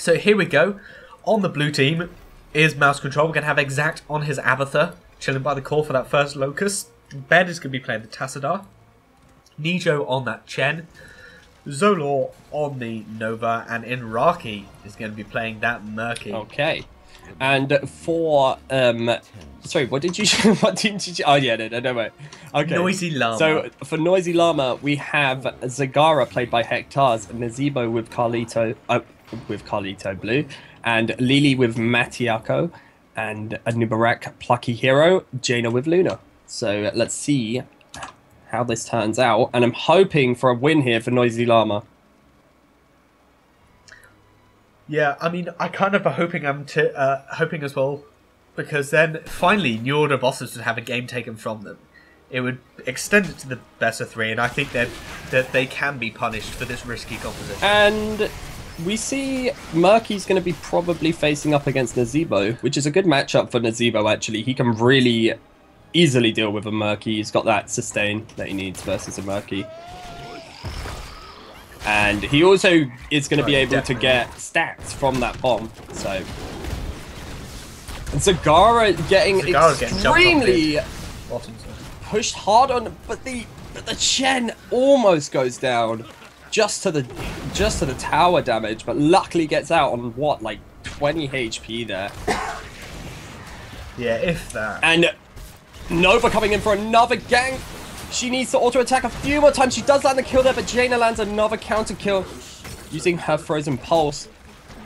So here we go. On the blue team is Mouse Control. We're going to have Exact on his Abathur, chilling by the core for that first Locust. Ben is going to be playing the Tassadar. Nijo on that Chen. Zolor on the Nova. And Inraki is going to be playing that Murky. Okay. And for... sorry, what did you... Oh, yeah, no, wait. Okay. Noisy Llama. So, for Noisy Llama, we have Zagara, played by Hectars, Nazebo with Carlito Blue, and Lily with Matiako, and Nubarak Plucky Hero, Jaina with Luna. So, let's see how this turns out. And I'm hoping for a win here for Noisy Llama. Yeah, I mean, I kind of hoping hoping as well, because then finally New Order bosses would have a game taken from them. It would extend it to the best of 3, and I think that they can be punished for this risky composition. And we see Murky's going to be probably facing up against Nazebo, which is a good matchup for Nazebo, actually. He can really easily deal with a Murky. He's got that sustain that he needs versus a Murky. And he also is going to be able to get stats from that bomb. So, Zagara getting extremely pushed hard on, but the Chen almost goes down just to the tower damage, but luckily gets out on what, like 20 HP there. Yeah, if that. And Nova coming in for another gank. She needs to auto-attack a few more times. She does land the kill there, but Jaina lands another counter kill using her Frozen Pulse.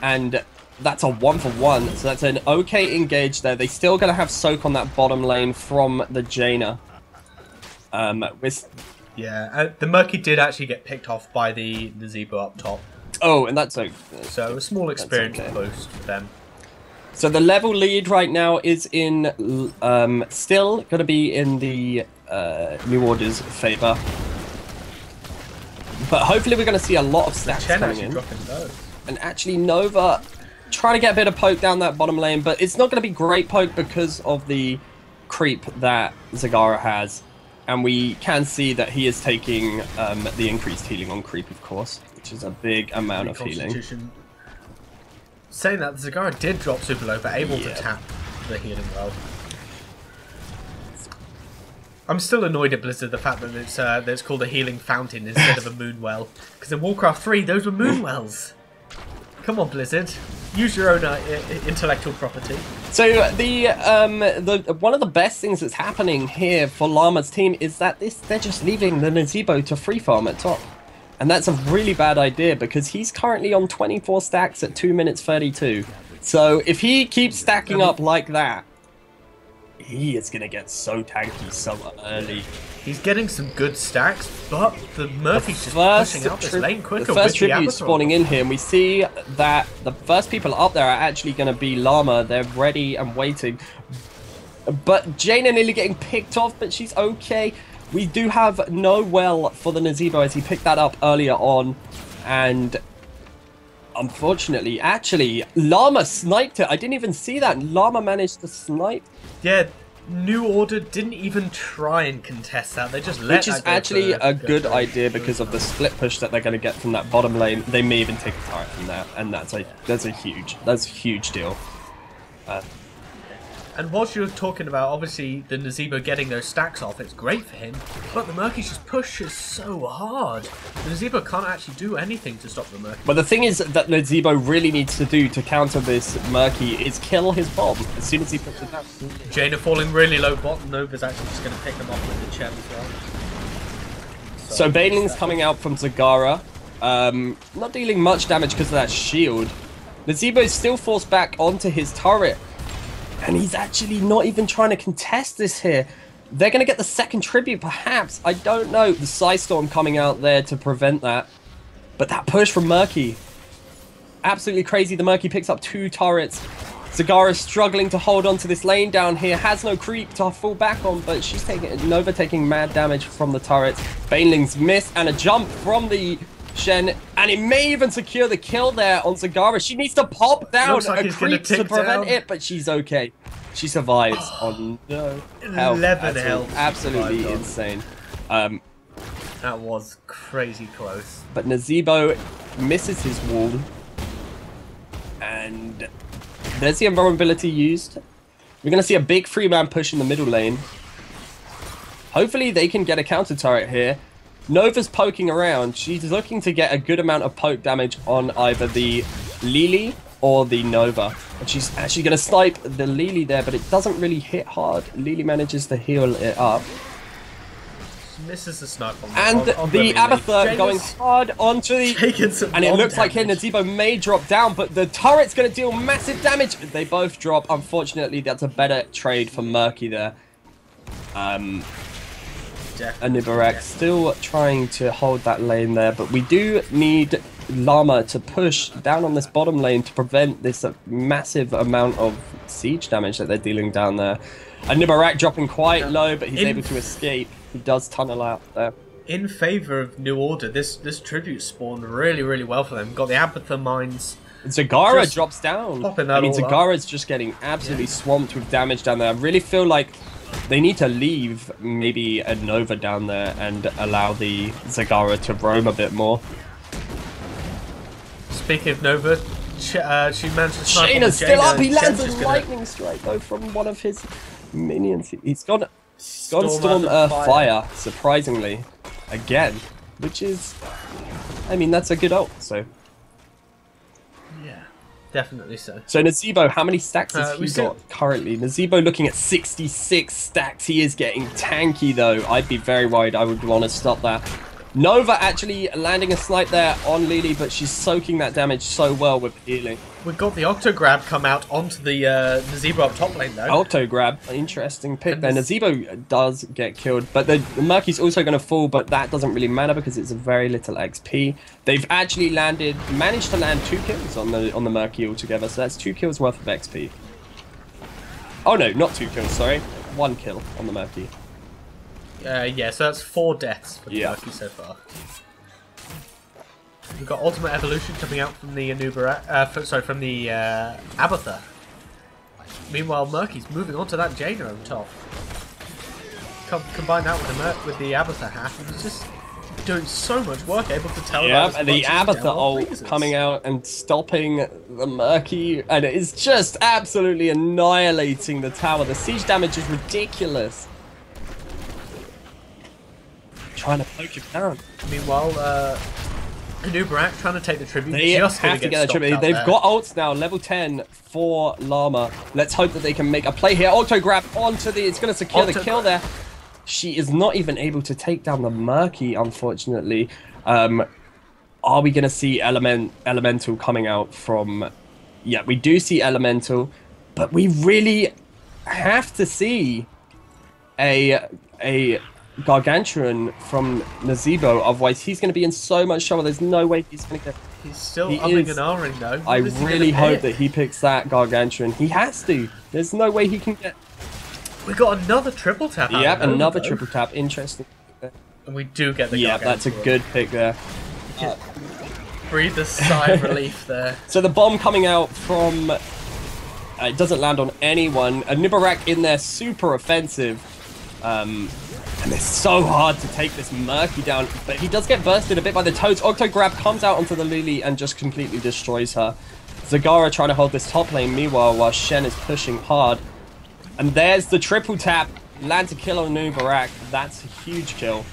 And that's a 1-for-1. So that's an okay engage there. They're still going to have soak on that bottom lane from the Jaina. Yeah, the Murky did actually get picked off by the Zebo up top. Oh, and that's so a small experience boost for them. So the level lead right now is in, still going to be in the New Order's favor. But hopefully we're going to see a lot of stats coming in. And actually Nova trying to get a bit of poke down that bottom lane, but it's not going to be great poke because of the creep that Zagara has. And we can see that he is taking the increased healing on creep, of course, which is a big amount of healing. Saying that, Zagara did drop super low, but able to tap the healing well. I'm still annoyed at Blizzard, the fact that it's called a healing fountain instead of a moon well. Because in Warcraft 3, those were moon wells. Come on, Blizzard. Use your own intellectual property. So one of the best things that's happening here for Llama's team is that they're just leaving the Nazebo to free farm at top. And that's a really bad idea because he's currently on 24 stacks at 2 minutes 32. So if he keeps stacking up like that, he is going to get so tanky so early. He's getting some good stacks, but the Murphy's just pushing out this lane quicker. The first tribute spawning in here, and we see that the first people up there are actually going to be Llama. They're ready and waiting. But Jaina nearly getting picked off, but she's okay. We do have no well for the Nazebo as he picked that up earlier on. And unfortunately, actually, Llama sniped it. I didn't even see that. Llama managed to snipe. Yeah, New Order didn't even try and contest that. They just let Which is actually a good idea because of the split push that they're going to get from that bottom lane. They may even take a turret from that, and that's a huge deal. And whilst you're talking about, obviously, the Nazebo getting those stacks off, it's great for him, but the Murky's just pushes so hard. The Nazebo can't actually do anything to stop the Murky. But the thing is that Nazebo really needs to do to counter this Murky is kill his bomb as soon as he puts it down. Jaina falling really low bot. Nova's actually just going to pick them off with the Chen as well. So Baneling's coming out from Zagara. Not dealing much damage because of that shield. Nazebo is still forced back onto his turret. And he's actually not even trying to contest this here. They're going to get the second tribute, perhaps. I don't know. The Psystorm coming out there to prevent that. But that push from Murky. Absolutely crazy. The Murky picks up 2 turrets. Zagara's struggling to hold on to this lane down here. Has no creep to fall back on, but she's taking Nova taking mad damage from the turrets. Baneling's miss and a jump from the Shen, and it may even secure the kill there on Zagara. She needs to pop down a creep to prevent it, but she's okay. She survives on no health. 11 health. Absolutely insane. That was crazy close. But Nazebo misses his wall. And there's the invulnerability used. We're going to see a big 3-man push in the middle lane. Hopefully they can get a counter turret here. Nova's poking around. She's looking to get a good amount of poke damage on either the Lily or the Nova. And she's actually going to snipe the Lily there, but it doesn't really hit hard. Lily manages to heal it up. Misses the snipe on the Abathur going hard onto the... And it looks like here NOoB may drop down, but the turret's going to deal massive damage. They both drop. Unfortunately, that's a better trade for Murky there. And NOoB still trying to hold that lane there, but we do need Llama to push down on this bottom lane to prevent this massive amount of siege damage that they're dealing down there. And NOoB dropping quite low, but he's able to escape. He does tunnel out there. In favour of New Order, this tribute spawned really well for them. Got the Abathur mines. Zagara drops down. I mean, Zagara's just getting absolutely swamped with damage down there. I really feel like they need to leave maybe a Nova down there and allow the Zagara to roam a bit more. Speaking of Nova, she managed to snipe on Jaina's still up. He lands a lightning strike though from one of his minions. He's gone Storm Fire, surprisingly, again, which is, I mean, that's a good ult, so. Yeah, definitely so. So NOoB, how many stacks has he got currently? NOoB looking at 66 stacks. He is getting tanky though. I'd be very worried. I would want to stop that. Nova actually landing a snipe there on Lily, but she's soaking that damage so well with healing. We've got the Octo Grab come out onto the NOoB up top lane though. Octo Grab, interesting pick there. NOoB does get killed, but the Murky's also going to fall, but that doesn't really matter because it's a very little XP. They've actually managed to land 2 kills on the Murky altogether, so that's 2 kills worth of XP. Oh no, not 2 kills, sorry. 1 kill on the Murky. Yeah, so that's 4 deaths for the Murky so far. We've got Ultimate Evolution coming out from the from the Abathur. Meanwhile, Murky's moving on to that Jaina on top. Combine that with the Abathur hat, and he's just doing so much work, able to tell. Yeah, and the Abathur ult coming out and stopping the Murky, and it is just absolutely annihilating the tower. The siege damage is ridiculous. Trying to poke him down. Meanwhile, NOoB trying to take the tribute. They just have to get the tribute. They've got ults now, level 10 for Llama. Let's hope that they can make a play here. Auto grab onto the. It's going to secure the kill there. She is not even able to take down the Murky, unfortunately. Are we going to see Elemental coming out from? Yeah, we do see Elemental, but we really have to see a Gargantuan from NOoB, otherwise he's going to be in so much trouble. There's no way he's going to get... He's still umming and ahhing though. I really hope that he picks that Gargantuan. He has to. There's no way he can get... We got another triple tap. Yep, another triple tap. Interesting. And we do get the Gargantuan. That's a good pick there. Breathe a sigh of relief there. So the bomb coming out from... it doesn't land on anyone. NOoB in there, super offensive. And it's so hard to take this Murky down, but he does get bursted a bit by the Toads. Octo Grab comes out onto the Lily and just completely destroys her. Zagara trying to hold this top lane, meanwhile, while Shen is pushing hard. And there's the triple tap, lands a kill on NOoB. That's a huge kill.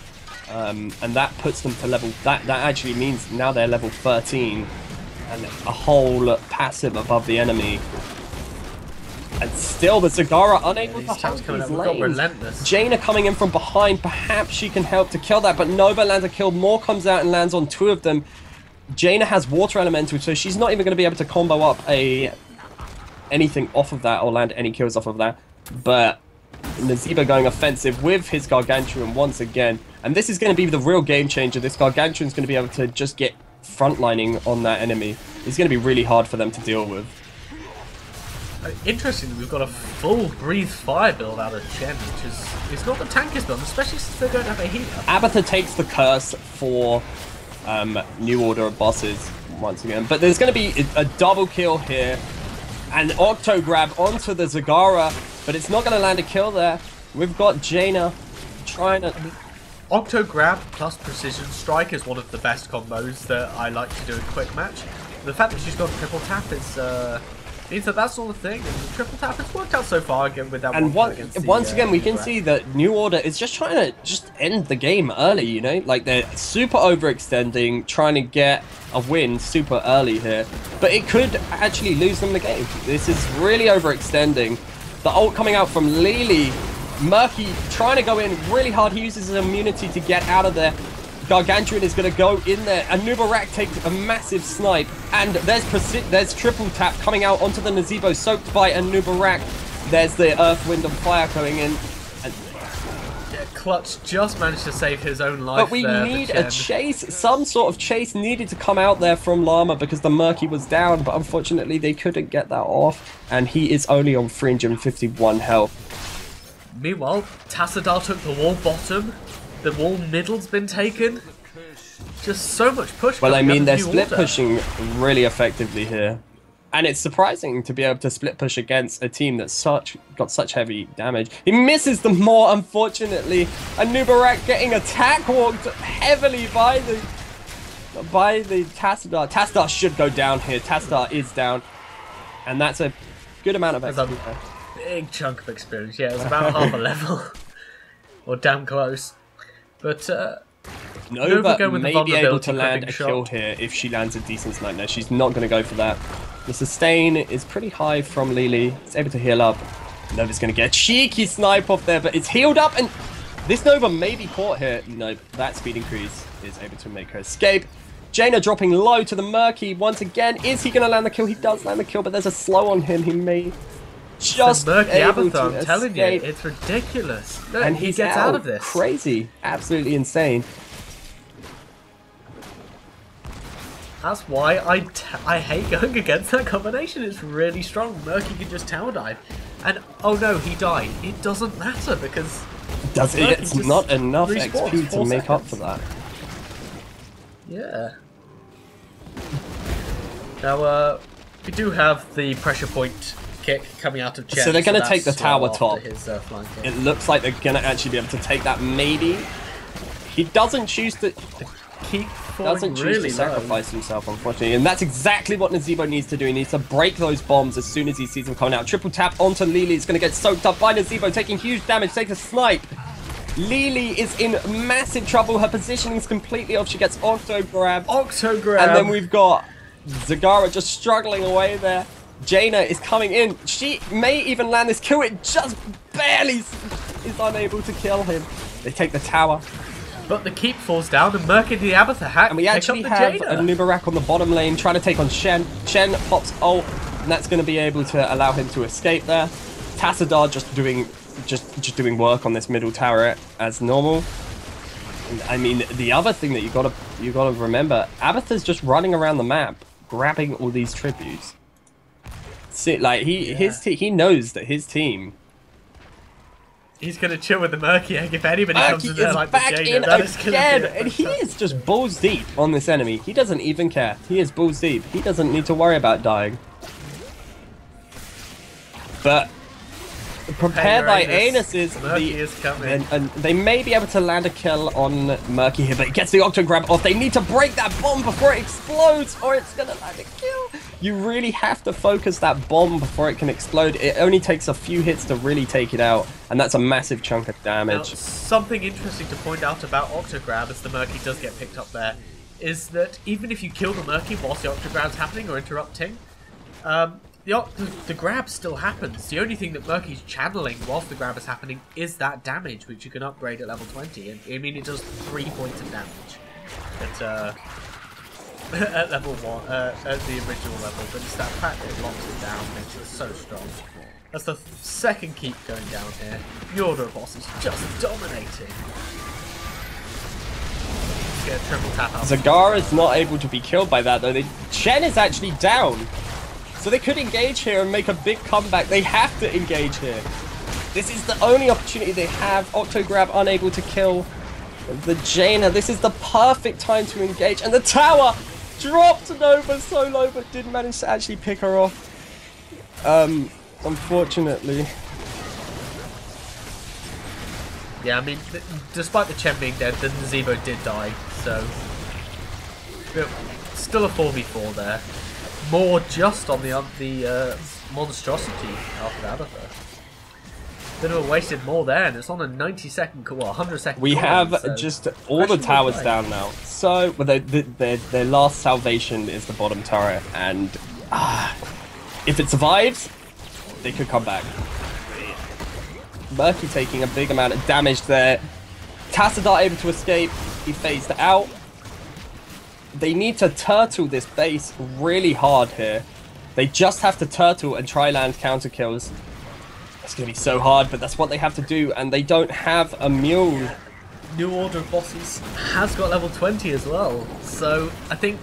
And that puts them to level, that actually means now they're level 13. And a whole passive above the enemy. And still, the Zagara unable to hold these lanes. Jaina coming in from behind. Perhaps she can help to kill that, but Nova lands a kill. More comes out and lands on 2 of them. Jaina has Water Elemental, so she's not even going to be able to combo up anything off of that or land any kills off of that. But NOoB going offensive with his Gargantuan once again. And this is going to be the real game changer. This Gargantuan is going to be able to just get frontlining on that enemy. It's going to be really hard for them to deal with. Interestingly, we've got a full Breathe Fire build out of Chen, which is not the tankiest build, especially since they don't have a healer. Abathur takes the curse for New Order of bosses once again, but there's going to be a double kill here, and Octo Grab onto the Zagara, but it's not going to land a kill there. We've got Jaina trying to... Octo Grab plus Precision Strike is one of the best combos that I like to do in quick match. the fact that she's got a triple tap is means that that's all the thing. And the triple tap has worked out so far again with that. And once again, we can see that New Order is just trying to just end the game early. You know, like they're super overextending, trying to get a win super early here, but it could actually lose them the game. This is really overextending. The ult coming out from Lily. Murky trying to go in really hard. He uses his immunity to get out of there. Gargantuan is going to go in there. And NOoB takes a massive snipe. And there's triple tap coming out onto the Nazeebo, soaked by a NOoB. There's the Earth, Wind, and Fire going in. And yeah, Clutch just managed to save his own life. But we need a chase. Some sort of chase needed to come out there from Llama because the Murky was down. But unfortunately, they couldn't get that off. And he is only on 351 health. Meanwhile, Tassadar took the wall bottom. The wall middle's been taken. Just so much push. Well, I mean, they're split pushing really effectively here. And it's surprising to be able to split push against a team that's got such heavy damage. He misses them more, unfortunately. And NOoB getting attack walked heavily by the Tassadar. Tassadar should go down here. Tassadar is down. And that's a good amount of XP. Big chunk of experience. Yeah, it was about half a level. Or damn close. But NOoB may be able to land a kill here if she lands a decent snipe. No, she's not going to go for that. The sustain is pretty high from Lily. It's able to heal up. NOoB's going to get a cheeky snipe off there, but it's healed up, and this NOoB may be caught here. No, that speed increase is able to make her escape. Jaina dropping low to the Murky once again. Is he going to land the kill? He does land the kill, but there's a slow on him. He may just Murky able Avatar, to I'm telling you, escape. it's ridiculous. Look, And he he's gets out of this. Crazy. Absolutely insane. That's why I hate going against that combination. It's really strong. Murky can just tower dive. And, oh no, he died. It doesn't matter because... It's not enough respawns XP to 4 make up seconds. for that. Yeah. Now, we do have the pressure point kick coming out of Chen. So they're going to that's take the tower top. His, flying kick. It looks like they're going to actually be able to take that, maybe. He doesn't choose to... Keep Doesn't choose really to sacrifice himself, unfortunately. And that's exactly what Nazeebo needs to do. He needs to break those bombs as soon as he sees them coming out. Triple tap onto Lily. It's going to get soaked up by Nazeebo, taking huge damage, takes a snipe. Lily is in massive trouble. Her positioning is completely off. She gets Octograb. And then we've got Zagara just struggling away there. Jaina is coming in. She may even land this kill. It just barely is unable to kill him. They take the tower. But the keep falls down and Murky the Abatha hack. And we actually have a NOoB on the bottom lane trying to take on Shen. Shen pops ult, and that's going to be able to allow him to escape there. Tassadar just doing work on this middle tower as normal. And, I mean, the other thing that you gotta remember, Abatha's just running around the map, grabbing all these tributes. See, like he knows that his team. He's gonna chill with the Murky egg if anybody comes in there like back the Jaina. in again, and he is just balls deep on this enemy. He doesn't even care. He is balls deep. He doesn't need to worry about dying. But prepare thy anuses. Murky is coming. And they may be able to land a kill on Murky here, but he gets the Octograb off. They need to break that bomb before it explodes, or it's gonna land a kill. You really have to focus that bomb before it can explode. It only takes a few hits to really take it out, and that's a massive chunk of damage. Now, something interesting to point out about Octograb, as the Murky does get picked up there, is that even if you kill the Murky whilst the Octograb's happening or interrupting, the grab still happens. The only thing that Murky's channeling whilst the grab is happening is that damage, which you can upgrade at level 20. And I mean, it does 3 points of damage. But, at level 1, at the original level, but it's that fact that it locks it down makes it so strong. That's the second keep going down here. The Order of Boss is just dominating. Let's get a triple tap out. Zagara's not able to be killed by that though. Chen is actually down. So they could engage here and make a big comeback. They have to engage here. This is the only opportunity they have. Octograb unable to kill the Jaina. This is the perfect time to engage. And the tower dropped NOoB so low, but didn't manage to actually pick her off. Unfortunately. Yeah, I mean, despite the Chen being dead, the Nazeebo did die, so still a 4v4 there. more just on the monstrosity after Abatha. Bit of a wasted more there, and it's on a 90-second, well, 100-second. We have so just all the towers down now. So well, their last salvation is the bottom turret, and if it survives, they could come back. Murky taking a big amount of damage there. Tassadar able to escape. He phased out. They need to turtle this base really hard here. They just have to turtle and try land counter kills. It's going to be so hard, but that's what they have to do, and they don't have a mule. New Order of Bosses has got level 20 as well, so I think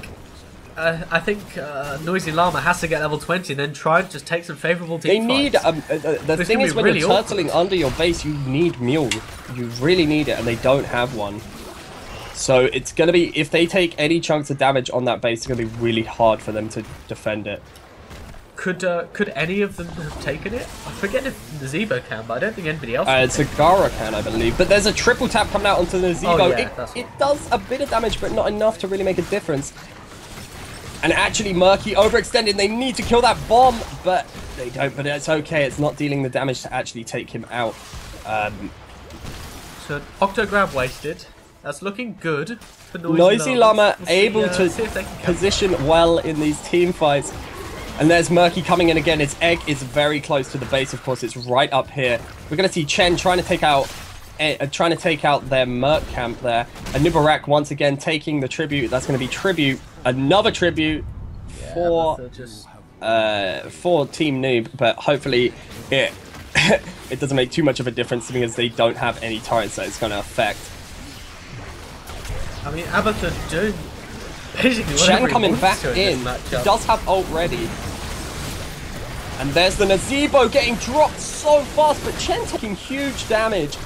Noisy Llama has to get level 20 and then try and just take some favourable team They fights. need, the thing is when really you're turtling under your base, you need mule. You really need it, and they don't have one. So it's going to be, if they take any chunks of damage on that base, it's going to be really hard for them to defend it. Could any of them have taken it? I forget if Nazebo can, but I don't think anybody else Zagara can, I believe. But there's a triple tap coming out onto Nazebo. Oh, yeah, it does a bit of damage, but not enough to really make a difference. And actually, Murky overextended. They need to kill that bomb, but they don't. But it's okay. It's not dealing the damage to actually take him out. So Octograb wasted. That's looking good for Noisy Llama we'll able to position well in these team fights. And there's Murky coming in again. Its egg is very close to the base. Of course, it's right up here. We're going to see Chen trying to take out their Merc camp there. And Nibarak once again taking the tribute. That's going to be tribute. Another tribute for Team NOoB. But hopefully it it doesn't make too much of a difference because they don't have any turrets that it's going to affect. I mean, Abatha doing basically Chen whatever coming he back wants to in. this He matchup. does have ult ready. And there's the Nazebo getting dropped so fast, but Chen taking huge damage.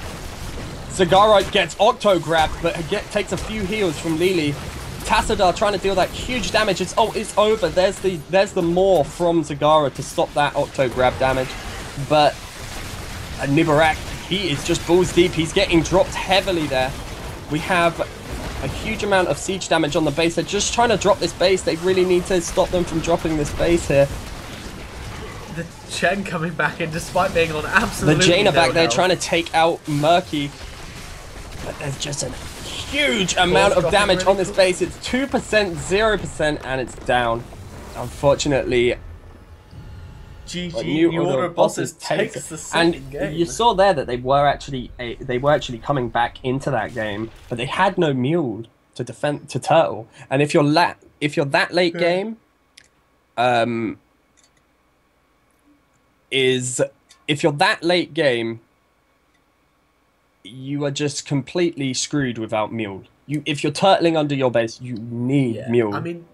Zagara gets Octo grabbed, but takes a few heals from Lili. Tassadar trying to deal that huge damage. It's over. There's the more from Zagara to stop that Octo grab damage. But Nibarak, he is just balls deep. He's getting dropped heavily there. We have a huge amount of siege damage on the base. They're just trying to drop this base. They really need to stop them from dropping this base here. The Chen coming back in despite being on absolutely The Jaina back there health. trying to take out Murky. But there's just a huge amount of damage on this base. It's 2%, 0%, and it's down. Unfortunately, GG, New Order of Bosses takes the second game. And you saw there that they were actually coming back into that game, but they had no mule to defend to turtle. And if you're that late game, you are just completely screwed without mule. If you're turtling under your base, you need mule. I mean,